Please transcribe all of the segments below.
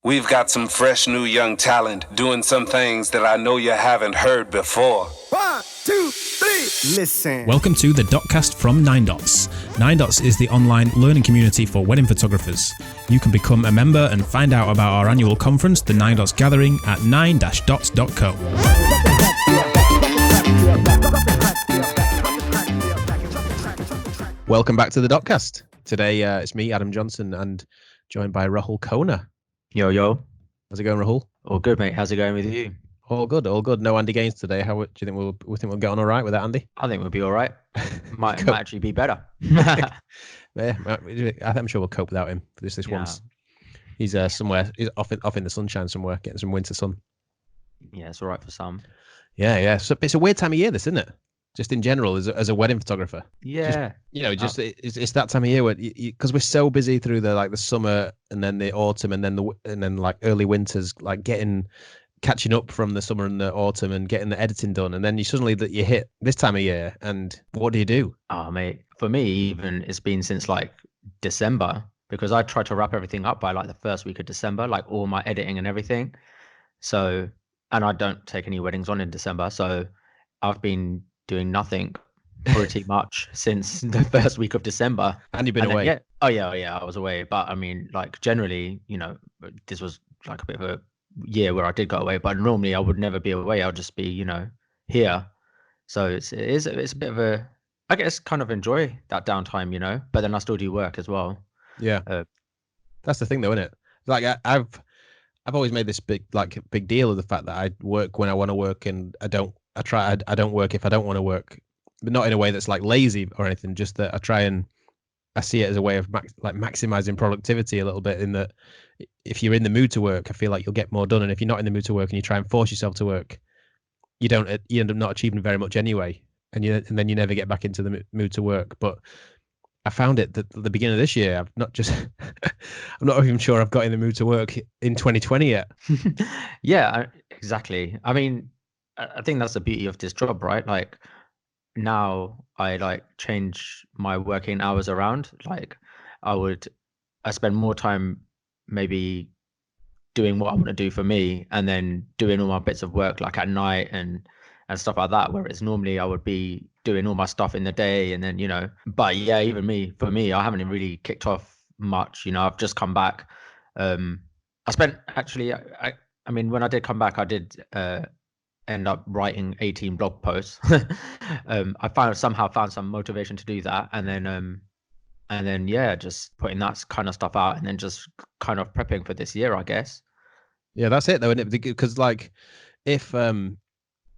We've got some fresh new young talent doing some things that I know you haven't heard before. 1, 2, 3, listen. Welcome to the Dotcast from NineDots. NineDots is the online learning community for wedding photographers. You can become a member and find out about our annual conference, the NineDots Gathering, at nine-dots.co. Welcome back to the Dotcast. Today it's me, Adam Johnson, and joined by Rahul Khona. Yo, yo. How's it going, Rahul? All good, mate. How's it going with you? All good, all good. No Andy Gaines today. How do you think we'll get on all right without Andy? I think we'll be all right. Might actually be better. Yeah, I'm sure we'll cope without him for this once. He's somewhere. He's off in the sunshine somewhere, getting some winter sun. Yeah, it's all right for some. Yeah. So it's a weird time of year, this, isn't it? Just in general, as a wedding photographer. Yeah. It's that time of year where because we're so busy through the summer and then the autumn and then like early winters, like catching up from the summer and the autumn and getting the editing done, and then you hit this time of year, and what do you do? Oh, mate, for me, even it's been since like December, because I try to wrap everything up by like the first week of December, like all my editing and everything. So, and I don't take any weddings on in December, so I've been doing nothing pretty much since the first week of December. And you've been away? Yeah, I was away. But I mean, like generally, this was like a bit of a year where I did go away, but normally I would never be away. I'll just be, here. So it is a bit of a, I guess, kind of enjoy that downtime, but then I still do work as well. Yeah. That's the thing though, isn't it? Like I've always made this big deal of the fact that I work when I want to work, and I don't work if I don't want to work, but not in a way that's like lazy or anything. Just that I see it as a way of maximizing productivity a little bit, in that if you're in the mood to work, I feel like you'll get more done. And if you're not in the mood to work and you try and force yourself to work, you end up not achieving very much anyway. And then you never get back into the mood to work. But I found it that at the beginning of this year, I'm not even sure I've got in the mood to work in 2020 yet. Yeah, exactly. I mean, I think that's the beauty of this job, right? Like now I change my working hours around. Like I spend more time maybe doing what I want to do for me, and then doing all my bits of work like at night and stuff like that, whereas normally I would be doing all my stuff in the day. And then but yeah, even for me I haven't really kicked off much. I've just come back. I spent actually I mean, when I did come back, I did end up writing 18 blog posts. I somehow found some motivation to do that, and then just putting that kind of stuff out, and then just kind of prepping for this year, I guess. Yeah, that's it though, isn't it? Because if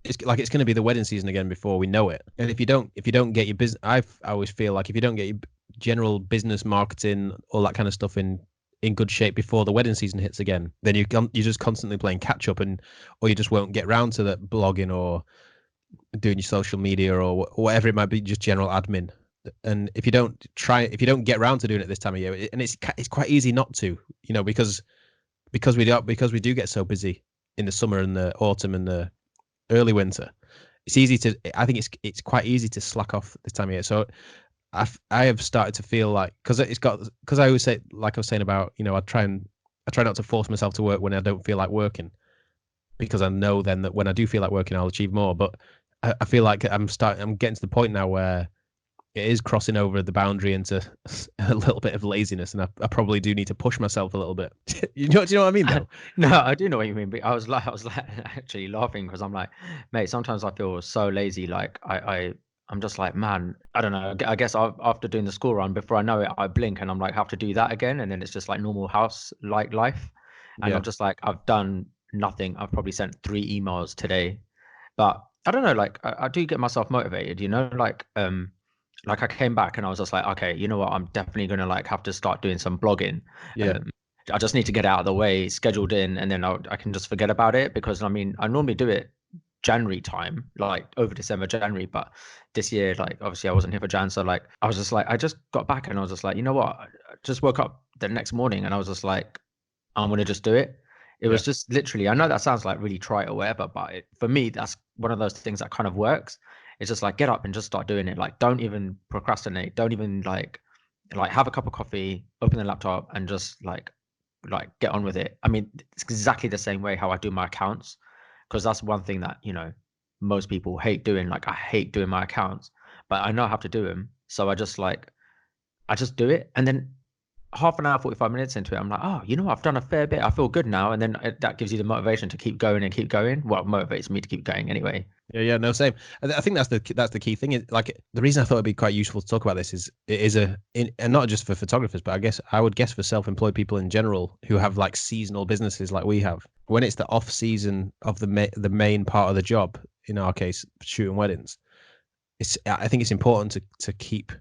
it's going to be the wedding season again before we know it, and if you don't get your business, I always feel like if you don't get your general business, marketing, all that kind of stuff in good shape before the wedding season hits again, then you're just constantly playing catch up, or you just won't get round to that blogging or doing your social media or whatever it might be, just general admin. And if you don't get round to doing it this time of year, and it's quite easy not to, because we do get so busy in the summer and the autumn and the early winter, I think it's quite easy to slack off this time of year. So I have started to feel like, because I always say, like I was saying about, I try not to force myself to work when I don't feel like working, because I know then that when I do feel like working, I'll achieve more. But I feel like I'm getting to the point now where it is crossing over the boundary into a little bit of laziness, and I probably do need to push myself a little bit. Do you know what I mean though? No, I do know what you mean, but I was actually laughing because I'm like, mate, sometimes I feel so lazy. Like I'm just like, man, I don't know. I guess after doing the school run, before I know it, I blink and I'm like, have to do that again. And then it's just like normal house like life. And I'm just like, I've done nothing. I've probably sent 3 emails today, but I don't know. Like I do get myself motivated, like I came back and I was just like, okay, you know what? I'm definitely going to have to start doing some blogging. Yeah. I just need to get out of the way, scheduled in, and then I can just forget about it, because I mean, I normally do it January time, like over December, January, but this year, like obviously I wasn't here for Jan, so like I was just like, I just got back and I was just like, you know what, I just woke up the next morning and I was just like, I'm gonna just do it. It was just literally, I know that sounds like really trite or whatever, but for me, that's one of those things that kind of works. It's just like, get up and just start doing it. Like, don't even procrastinate. Don't even like have a cup of coffee, open the laptop, and just like like get on with it. I mean, it's exactly the same way how I do my accounts, because that's one thing that, you know, most people hate doing. Like I hate doing my accounts, but I know how to do them. So I just do it. And then half an hour, 45 minutes into it, I'm like, oh, you know, I've done a fair bit. I feel good now. And then that gives you the motivation to keep going and keep going. Well, it motivates me to keep going anyway. Yeah, no, same. I think that's the key thing. Is like the reason I thought it'd be quite useful to talk about this is it is and not just for photographers, but I would guess for self-employed people in general who have like seasonal businesses like we have. When it's the off season of the main part of the job, in our case, shooting weddings, I think it's important to keep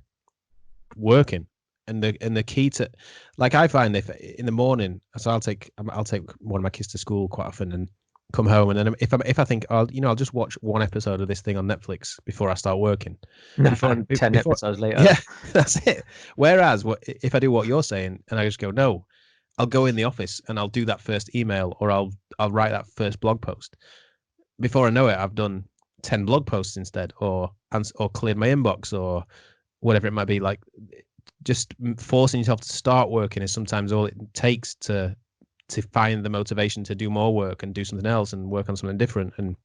working. And the key to, like, I find if in the morning, so I'll take one of my kids to school quite often and come home, and then if I think I'll just watch one episode of this thing on Netflix before I start working. 10 episodes later. Yeah, that's it. Whereas if I do what you're saying and I just go, no, I'll go in the office and I'll do that first email, or I'll write that first blog post. Before I know it, I've done 10 blog posts instead, or cleared my inbox, or whatever it might be. Like, just forcing yourself to start working is sometimes all it takes to find the motivation to do more work and do something else and work on something different. And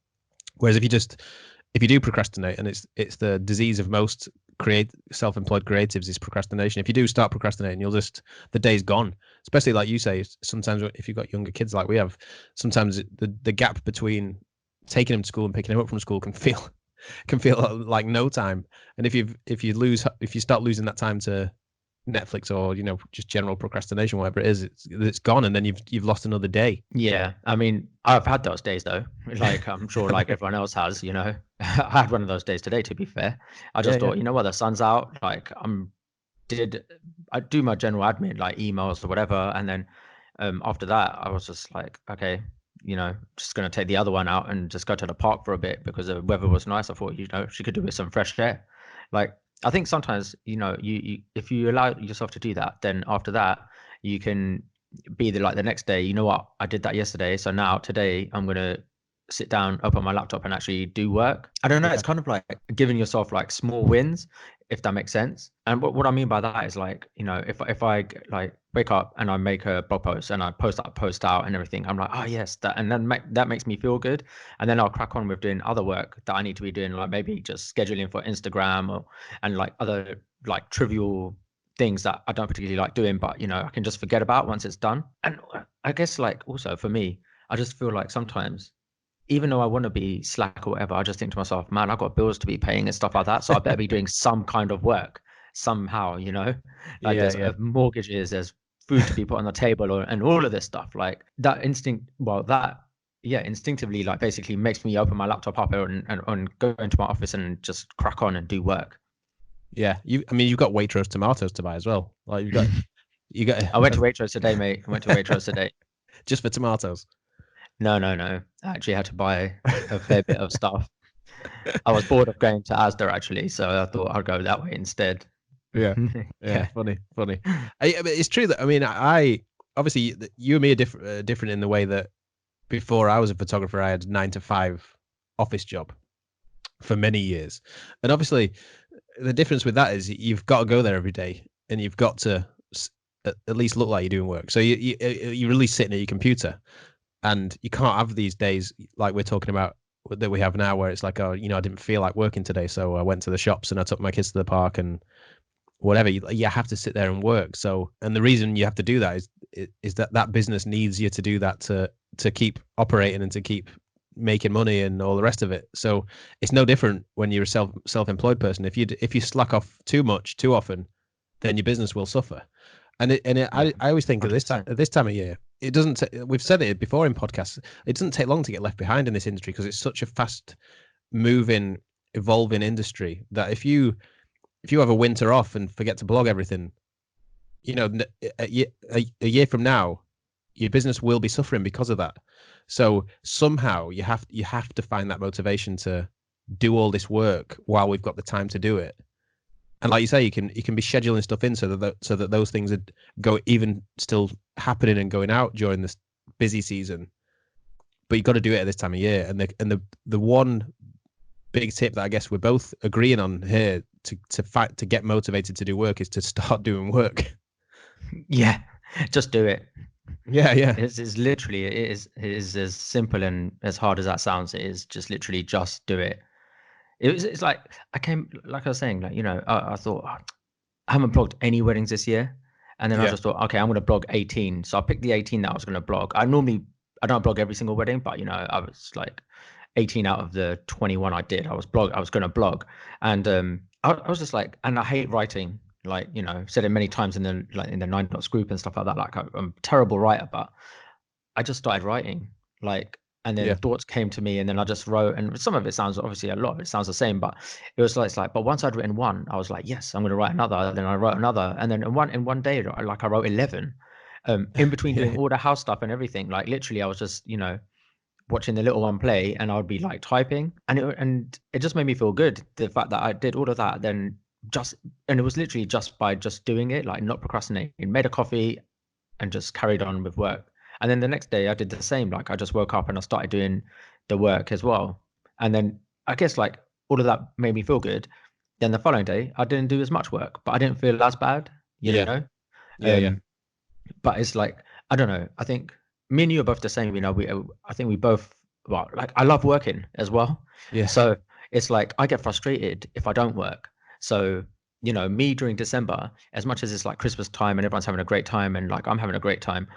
whereas if you do procrastinate, and it's the disease of most self-employed creatives is procrastination. If you do start procrastinating, the day's gone. Especially like you say, sometimes if you've got younger kids like we have, sometimes the gap between taking them to school and picking them up from school can feel like no time. And if you start losing that time to Netflix or, you know, just general procrastination, whatever it is, it's gone, and then you've lost another day. Yeah, I mean, I've had those days though. Like I'm sure, like everyone else has. You know, I had one of those days today. To be fair, I just thought, you know what, the sun's out. Like I do my general admin, like emails or whatever, and then after that, I was just like, okay, you know, just gonna take the other one out and just go to the park for a bit because the weather was nice. I thought, you know, she could do with some fresh air. Like, I think sometimes, you know, you if you allow yourself to do that, then after that you can be the next day, you know what, I did that yesterday, so now today I'm gonna sit down, open my laptop and actually do work. I don't know, it's kind of like giving yourself like small wins, if that makes sense. And what I mean by that is, like, you know, if I like wake up and I make a blog post and I post that post out and everything, I'm like, oh yes, that, and then that makes me feel good. And then I'll crack on with doing other work that I need to be doing, like maybe just scheduling for Instagram and like other like trivial things that I don't particularly like doing, but you know, I can just forget about once it's done. And I guess, like, also for me, I just feel like sometimes, even though I want to be slack or whatever, I just think to myself, man, I've got bills to be paying and stuff like that, so I better be doing some kind of work somehow, you know? Like there's mortgages, there's food to be put on the table, and all of this stuff. Like that instinct, instinctively, like basically makes me open my laptop up and go into my office and just crack on and do work. Yeah, you've got Waitrose tomatoes to buy as well. Like you got. I went to Waitrose today, mate. I went to Waitrose today. Just for tomatoes? No. I actually had to buy a fair bit of stuff. I was bored of going to Asda actually, so I thought I'd go that way instead. Yeah. Funny. It's true that, I mean, I obviously, you and me are different in the way that before I was a photographer, I had a 9-to-5 office job for many years, and obviously the difference with that is you've got to go there every day, and you've got to at least look like you're doing work. So you're really sitting at your computer, and you can't have these days like we're talking about that we have now, where it's like, oh, you know, I didn't feel like working today, so I went to the shops and I took my kids to the park and whatever. You have to sit there and work. So, and the reason you have to do that is that business needs you to do that to keep operating and to keep making money and all the rest of it. So it's no different when you're a self-employed person. If you slack off too much too often, then your business will suffer. I always think at this time of year, it doesn't. We've said it before in podcasts. It doesn't take long to get left behind in this industry because it's such a fast-moving, evolving industry that if you have a winter off and forget to blog everything, you know, a year from now, your business will be suffering because of that. So somehow you have to find that motivation to do all this work while we've got the time to do it. And like you say, you can be scheduling stuff in so that those things are even still happening and going out during this busy season. But you've got to do it at this time of year. And the one big tip that I guess we're both agreeing on here to get motivated to do work is to start doing work. Yeah, just do it. Yeah. It's literally it is as simple and as hard as that sounds. It is just literally just do it. It's like I came like I was saying, like, I thought, "Oh, I haven't blogged any weddings this year." And then I Yeah. just thought, okay, I'm gonna blog 18. So I picked the 18 that I was gonna blog. I don't blog every single wedding, but I was like 18 out of the 21 I did. I was gonna blog. And I was just like, and I hate writing, like, said it many times in the NineDots group and stuff like that. Like I'm a terrible writer, but I just started writing, like, and then Yeah. thoughts came to me, and then I just wrote. And some of it sounds, obviously, a lot of it sounds the same, but it was like, but once I'd written one, I was like, yes, I'm going to write another. Then I wrote another, and then in one day, I wrote 11. In between doing Yeah. all the house stuff and everything, like literally, I was just watching the little one play, and I would be like typing, and it just made me feel good. The fact that I did all of that, then and it was literally just by just doing it, like not procrastinating. Made a coffee, and just carried on with work. And then the next day I did the same. Like I just woke up and I started doing the work as well. And then I guess like all of that made me feel good. Then the following day I didn't do as much work, but I didn't feel as bad, you Yeah. know? Yeah. But it's like, I don't know. I think me and you are both the same, I think we both, well, like I love working as well. Yeah. So it's like I get frustrated if I don't work. So, me during December, as much as it's like Christmas time and everyone's having a great time and like I'm having a great time,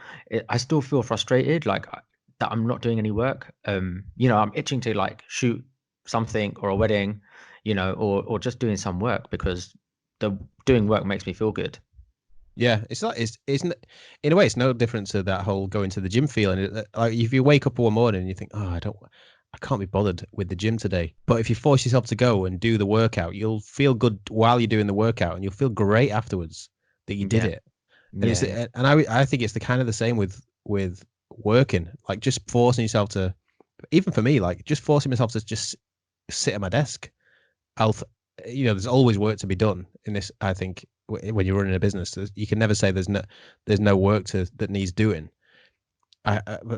I still feel frustrated, like that I'm not doing any work. I'm itching to like shoot something or a wedding, or just doing some work, because the doing work makes me feel good. Yeah, in a way, it's no different to that whole going to the gym feeling. Like if you wake up one morning and you think, oh, I can't be bothered with the gym today. But if you force yourself to go and do the workout, you'll feel good while you're doing the workout, and you'll feel great afterwards that you did Yeah. it. And Yeah. I think it's the kind of the same with working, like just forcing yourself to, even for me, like just forcing myself to just sit at my desk. There's always work to be done in this. I think when you're running a business, you can never say there's no work that needs doing.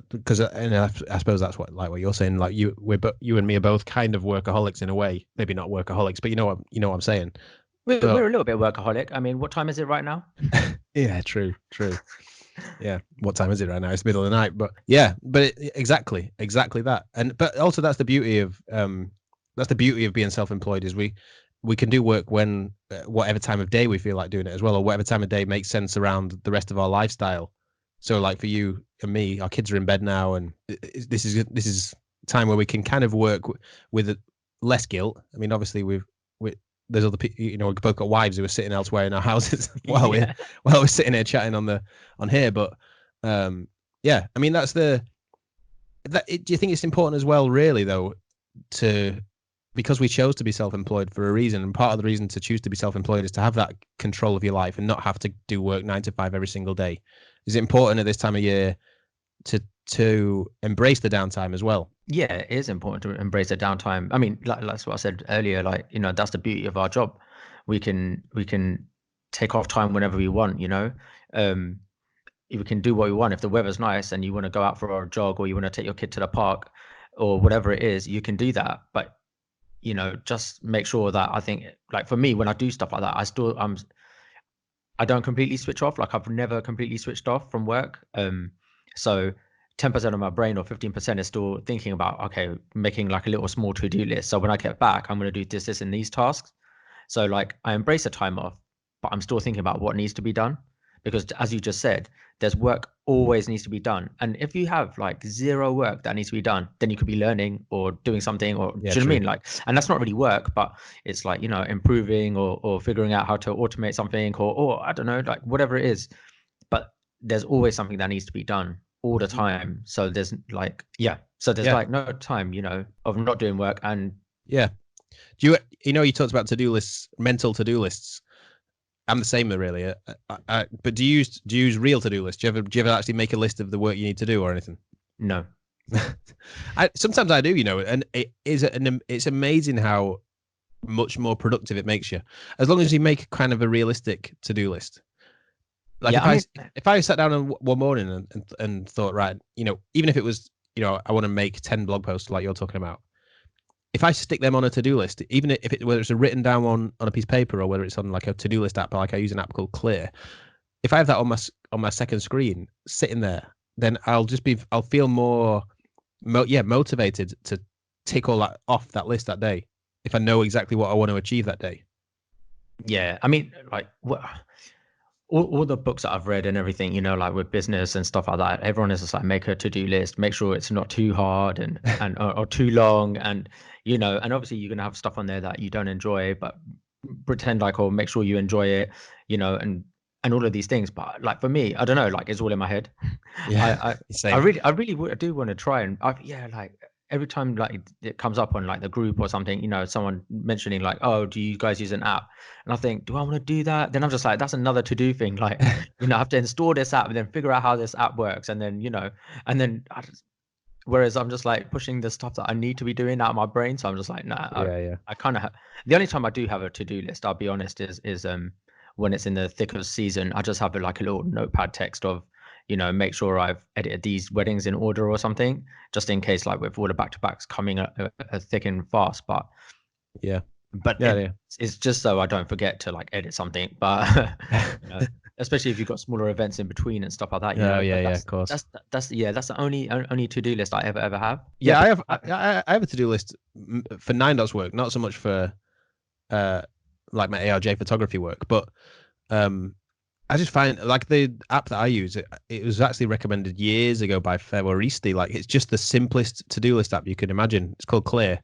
Because I suppose that's what you're saying. Like you and me are both kind of workaholics in a way. Maybe not workaholics, but you know what I'm saying. But We're a little bit workaholic. I mean, what time is it right now? yeah, true. Yeah, what time is it right now? It's middle of the night. But yeah, exactly that. But also that's the beauty of being self-employed, is we can do work when whatever time of day we feel like doing it as well, or whatever time of day makes sense around the rest of our lifestyle. So like for you and me, our kids are in bed now, and this is time where we can kind of work with less guilt. I mean, obviously there's other people, we've both got wives who are sitting elsewhere in our houses while Yeah. we're sitting here chatting on here. But yeah, I mean do you think it's important as well, really, though, because we chose to be self-employed for a reason, and part of the reason to choose to be self-employed is to have that control of your life and not have to do work 9 to 5 every single day. Is it important at this time of year to embrace the downtime as well? Yeah, it is important to embrace the downtime. I mean, that's what I said earlier. Like, that's the beauty of our job. We can take off time whenever we want. We can do what we want. If the weather's nice and you want to go out for a jog, or you want to take your kid to the park, or whatever it is, you can do that. But just make sure that, I think, like for me, when I do stuff like that, I don't completely switch off. Like I've never completely switched off from work. So 10% of my brain or 15% is still thinking about, okay, making like a little small to-do list. So when I get back, I'm going to do this, and these tasks. So like I embrace the time off, but I'm still thinking about what needs to be done, because as you just said, there's work always needs to be done. And if you have like zero work that needs to be done, then you could be learning or doing something, or Yeah, do you know what I true. mean? Like, and that's not really work, but it's like, improving or figuring out how to automate something, or I don't know, like whatever it is. But there's always something that needs to be done all the time. So there's like, like no time, of not doing work. And Yeah. Do you talked about to-do lists, mental to-do lists. I'm the same, really. But do you use real to-do lists? Do you ever actually make a list of the work you need to do or anything? no. Sometimes I do, and it's amazing how much more productive it makes you, as long as you make kind of a realistic to-do list. Like if I sat down one morning and thought, right, even if it was, I want to make 10 blog posts like you're talking about. If I stick them on a to-do list, even if whether it's a written down one on a piece of paper, or whether it's on like a to-do list app, like I use an app called Clear, if I have that on my second screen sitting there, then I'll feel more motivated to tick all that off that list that day if I know exactly what I want to achieve that day. Yeah, I mean, like all the books that I've read and everything, you know, like with business and stuff like that, everyone is just like, make a to-do list, make sure it's not too hard and or too long, and you know, and obviously you're gonna have stuff on there that you don't enjoy, but pretend like, or make sure you enjoy it, you know, and all of these things. But like for me, I don't know, like it's all in my head. Yeah, I really do want to try, and like every time like it comes up on like the group or something, you know, someone mentioning like, oh, do you guys use an app? And I think, do I want to do that? Then I'm just like, that's another to-do thing. Like, you know, I have to install this app and then figure out how this app works. And then, you know, and then whereas I'm just like pushing the stuff that I need to be doing out of my brain. So I'm just like, nah, I kind of the only time I do have a to-do list, I'll be honest, is when it's in the thick of season. I just have like a little notepad text of, you know, make sure I've edited these weddings in order or something, just in case, like with all the back-to-backs coming thick and fast. But it's just so I don't forget to like edit something. But you know, especially if you've got smaller events in between and stuff like that. You know, of course. That's the only to-do list I ever have. Yeah, I have a to-do list for NineDots work, not so much for like my ARJ photography work, but I just find like the app that I use, it was actually recommended years ago by Feboristi. Like it's just the simplest to-do list app you can imagine. It's called Clear,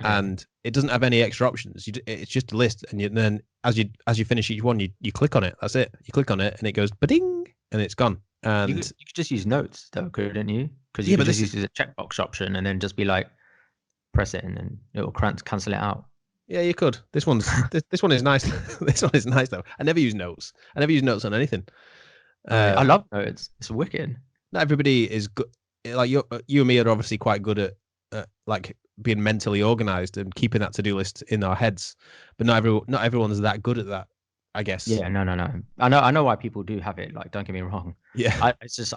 and it doesn't have any extra options. It's just a list, and then as you finish each one, you click on it. That's it. You click on it, and it goes ba-ding, and it's gone. And you could just use notes though, couldn't you? Because you could just use the checkbox option and then just be like, press it, and then it will cancel it out. Yeah, you could. This one is nice. This one is nice though. I never use notes. I never use notes on anything. I love notes. It's wicked. Not everybody is good. Like you and me are obviously quite good at like being mentally organized and keeping that to-do list in our heads. But not everyone's that good at that, I guess. Yeah, no. I know why people do have it. Like, don't get me wrong. Yeah. I just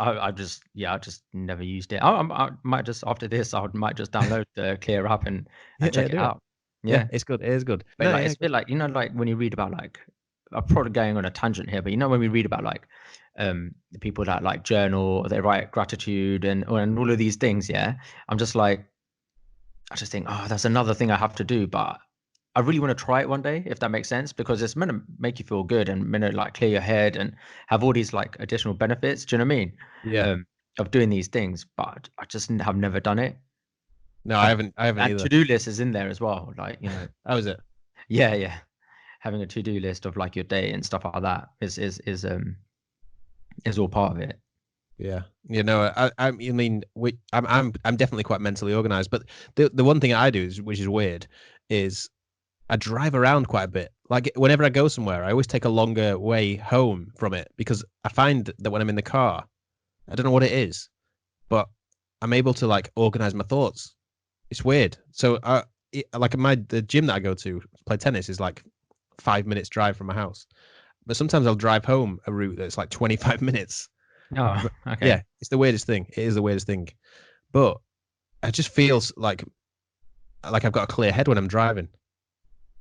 never used it. I might just after this, I might just download the Clear app and check it out. Yeah, it's good. It is good. But like, it's a bit like, you know, like when you read about like, I'm probably going on a tangent here, but you know, when we read about like the people that like journal, they write gratitude and all of these things, yeah, I'm just like, I just think, oh, that's another thing I have to do, but I really want to try it one day, if that makes sense, because it's meant to make you feel good and meant to like clear your head and have all these like additional benefits. Do you know what I mean? Yeah. Of doing these things, but I just have never done it. No, I haven't and either. To-do list is in there as well, like, you know. How is it? Yeah. Having a to-do list of like your day and stuff like that is all part of it. Yeah, you know, I mean, I'm definitely quite mentally organized, but the one thing I do which is weird, is I drive around quite a bit. Like whenever I go somewhere, I always take a longer way home from it because I find that when I'm in the car, I don't know what it is, but I'm able to like organize my thoughts. It's weird. So like the gym that I go to play tennis is like 5 minutes drive from my house, but sometimes I'll drive home a route that's like 25 minutes. Oh, okay. Yeah, it's the weirdest thing. It is the weirdest thing, but it just feels like I've got a clear head when I'm driving,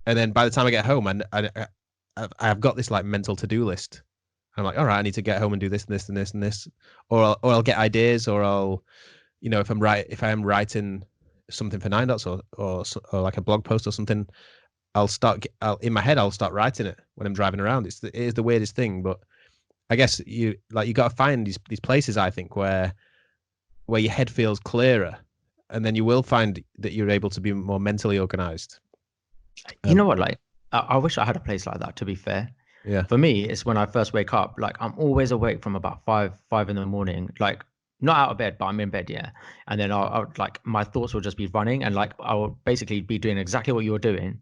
and then by the time I get home, and I've got this like mental to-do list. I'm like, all right, I need to get home and do this and this and this and this, or I'll get ideas, or I'll, you know, if I am writing something for NineDots or like a blog post or something, in my head I'll start writing it when I'm driving around. It is the weirdest thing, but I guess you got to find these places, I think, where your head feels clearer, and then you will find that you're able to be more mentally organized. You know what? Like, I wish I had a place like that, to be fair. Yeah. For me, it's when I first wake up. Like, I'm always awake from about 5 in the morning. Like, not out of bed, but I'm in bed, yeah. And then I'll like, my thoughts will just be running, and like I will basically be doing exactly what you're doing,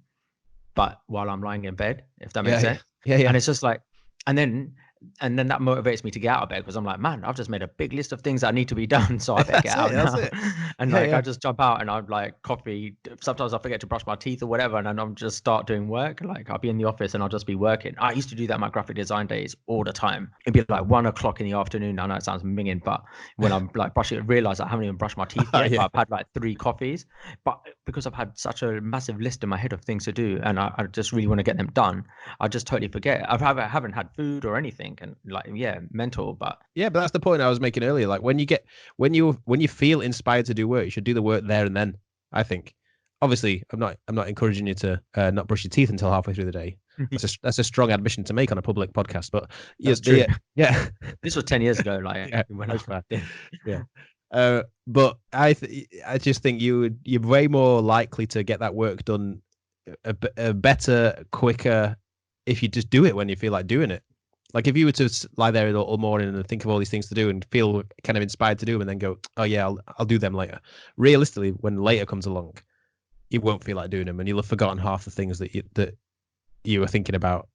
but while I'm lying in bed, if that makes sense. Yeah. And it's just like, and then that motivates me to get out of bed, because I'm like, man, I've just made a big list of things that need to be done, so I better get out now. And like, I just jump out and I'm like, coffee. Sometimes I forget to brush my teeth or whatever, and then I'm just start doing work. Like, I'll be in the office and I'll just be working. I used to do that in my graphic design days all the time. It'd be like 1 o'clock in the afternoon. I know it sounds minging, but when I'm like brushing, realize I haven't even brushed my teeth yet. But I've had like 3 coffees, but because I've had such a massive list in my head of things to do, and I just really want to get them done, I just totally forget. I haven't had food or anything. everything, and like mental. But yeah, but that's the point I was making earlier. Like when you feel inspired to do work, you should do the work there and then. I think. Obviously, I'm not encouraging you to not brush your teeth until halfway through the day. That's a strong admission to make on a public podcast. But that's true. Yeah. This was 10 years ago. Like Yeah, when that's I fair. Yeah. But I just think you're way more likely to get that work done a better, quicker if you just do it when you feel like doing it. Like if you were to lie there all morning and think of all these things to do and feel kind of inspired to do them and then go, oh yeah, I'll do them later. Realistically, when later comes along, you won't feel like doing them, and you'll have forgotten half the things that you were thinking about,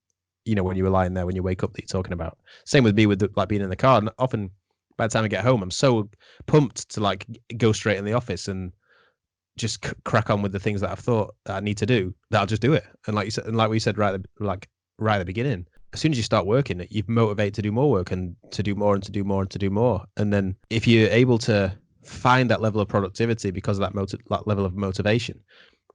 when you were lying there, when you wake up, that you're talking about. Same with me with like being in the car. And often by the time I get home, I'm so pumped to like go straight in the office and just crack on with the things that I've thought that I need to do, that I'll just do it. And like you said, and like we said right at the beginning, as soon as you start working, you motivate to do more work and to do more and to do more and to do more. And then if you're able to find that level of productivity because of that level of motivation,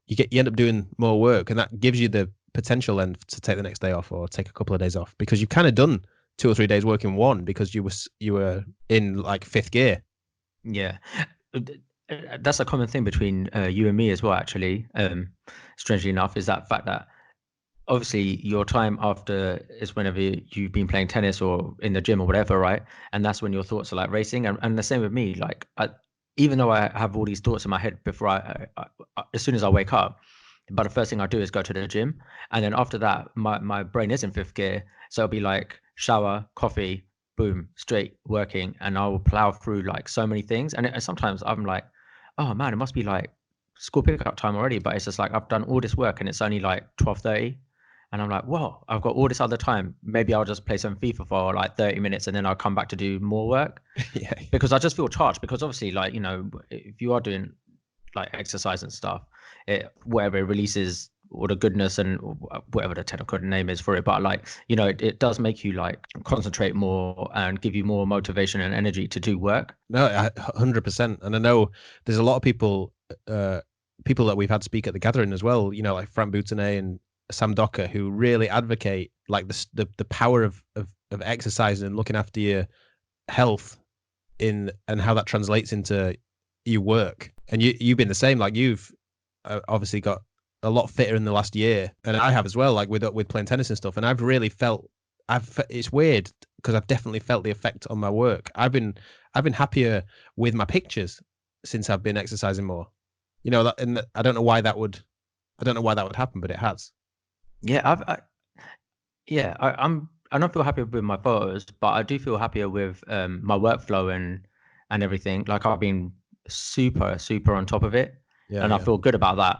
you end up doing more work, and that gives you the potential then to take the next day off or take a couple of days off, because you've kind of done 2 or 3 days work in one because you were in like 5th gear. Yeah, that's a common thing between you and me as well. Actually, strangely enough, is that fact that obviously your time after is whenever you've been playing tennis or in the gym or whatever, right? And that's when your thoughts are like racing. And the same with me. Like, even though I have all these thoughts in my head before I as soon as I wake up, but the first thing I do is go to the gym, and then after that, my brain is in 5th gear. So it'll be like shower, coffee, boom, straight working, and I will plow through like so many things. And sometimes I'm like, oh man, it must be like school pickup time already, but it's just like I've done all this work and it's only like 12:30. And I'm like, whoa, I've got all this other time. Maybe I'll just play some FIFA for like 30 minutes and then I'll come back to do more work. Yeah. Because I just feel charged. Because obviously, like, if you are doing like exercise and stuff, whatever it releases all the goodness and whatever the technical name is for it. But like, it does make you like concentrate more and give you more motivation and energy to do work. No, 100%. And I know there's a lot of people that we've had speak at the gathering as well, like Frank Boutonnet and Sam Docker, who really advocate like the power of exercising and looking after your health and how that translates into your work. And you've been the same. Like you've obviously got a lot fitter in the last year, and I have as well, like with playing tennis and stuff. And I've really felt it's weird because I've definitely felt the effect on my work. I've been happier with my pictures since I've been exercising more. And I don't know why that would happen, but it has. Yeah, I don't feel happy with my photos, but I do feel happier with my workflow and everything. Like I've been super on top of it, and I feel good about that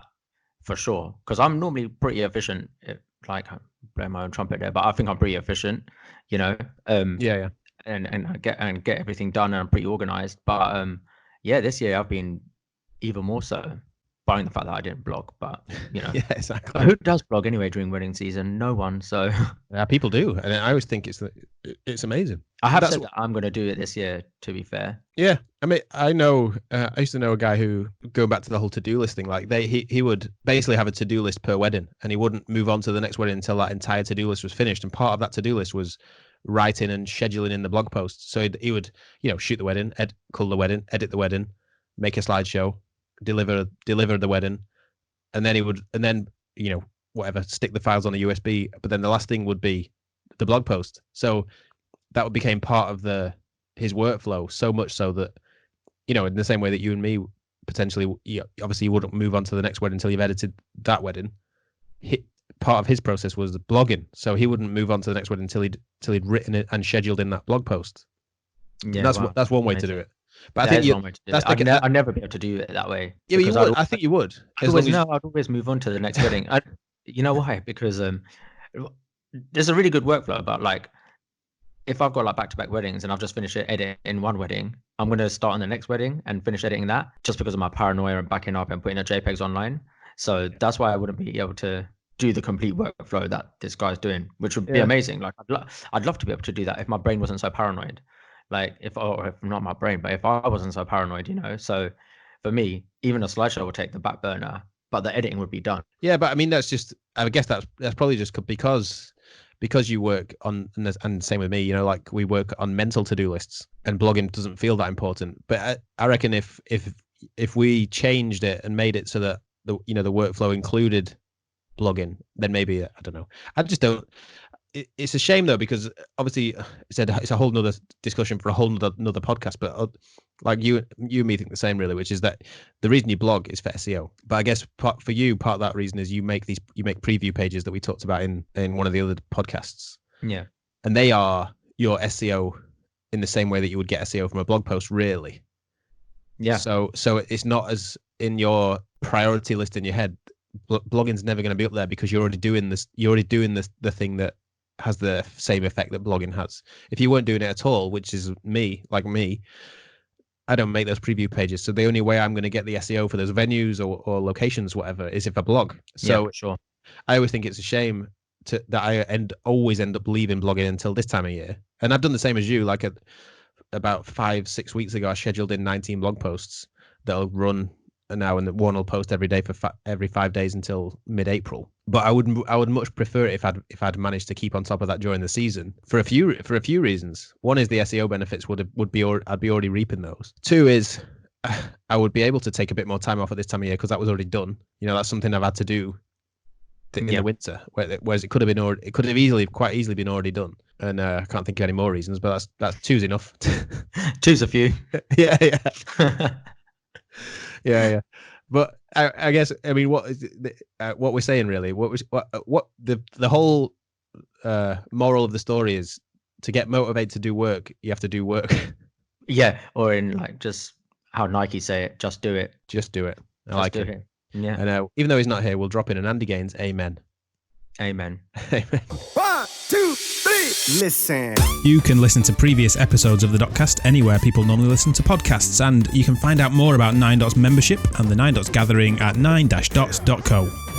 for sure. Because I'm normally pretty efficient. Like I'm blowing my own trumpet there, but I think I'm pretty efficient. And I get everything done, and I'm pretty organized. But this year I've been even more so. Barring the fact that I didn't blog, but yeah, exactly. Who does blog anyway during wedding season? No one. So yeah, people do, and I always think it's amazing. I have said that I'm going to do it this year. To be fair, yeah. I mean, I know. I used to know a guy who, going back to the whole to-do list thing, like he would basically have a to-do list per wedding, and he wouldn't move on to the next wedding until that entire to-do list was finished. And part of that to-do list was writing and scheduling in the blog posts. So he would, shoot the wedding, call the wedding, edit the wedding, make a slideshow, deliver the wedding, and then whatever, stick the files on a USB. But then the last thing would be the blog post. So that became part of his workflow, so much so that in the same way that you and me potentially, obviously you wouldn't move on to the next wedding until you've edited that wedding. Part of his process was blogging, so he wouldn't move on to the next wedding until he'd written it and scheduled in that blog post. Yeah, that's one way to do it. But I think I'd never be able to do it that way. Yeah, but you would. I think you would. I'd always move on to the next wedding. You know why? Because there's a really good workflow. But like, if I've got like back-to-back weddings and I've just finished edit in one wedding, I'm going to start on the next wedding and finish editing that, just because of my paranoia and backing up and putting the JPEGs online. So that's why I wouldn't be able to do the complete workflow that this guy's doing, which would be amazing. Like I'd love to be able to do that if my brain wasn't so paranoid. Like if not my brain, but if I wasn't so paranoid, So for me, even a slideshow would take the back burner, but the editing would be done. Yeah, but I mean, I guess that's probably just because because you work on, and same with me, you know, like we work on mental to-do lists, and blogging doesn't feel that important. But I reckon if we changed it and made it so that the workflow included blogging, then maybe, I don't know. I just don't. It's a shame though, because obviously it's a whole nother discussion for a whole nother podcast. But like you and me think the same, really, which is that the reason you blog is for SEO. But I guess part of that reason is you make preview pages that we talked about in one of the other podcasts. Yeah, and they are your SEO in the same way that you would get SEO from a blog post, really. Yeah. So it's not as in your priority list in your head. Blogging's never going to be up there because you're already doing this. You're already doing the thing that has the same effect that blogging has. If you weren't doing it at all, which is me, I don't make those preview pages. So the only way I'm going to get the SEO for those venues or locations, whatever, is if I blog. So yeah, sure. I always think it's a shame that I always end up leaving blogging until this time of year. And I've done the same as you. Like about 5-6 weeks ago, I scheduled in 19 blog posts that'll run now, and one will post every day for every 5 days until mid-April. But I would much prefer it if I'd managed to keep on top of that during the season for a few reasons. One is the SEO benefits I'd be already reaping those. Two is I would be able to take a bit more time off at this time of year because that was already done. You know, that's something I've had to do in the winter, whereas it could have quite easily been already done. And I can't think of any more reasons, but that's two's enough. Choose a few. Yeah. Yeah. But I guess, I mean, what we're saying really, what the whole moral of the story is, to get motivated to do work, you have to do work. Yeah, or in like just how Nike say it, just do it. Just do it. I Just like do it. it. Yeah. And even though he's not here, we'll drop in an Andy Gaines. Amen. Amen. Amen. 1, 2, 3. Listen. You can listen to previous episodes of the Dotcast anywhere people normally listen to podcasts, and you can find out more about NineDots membership and the NineDots gathering at nine-dots.co.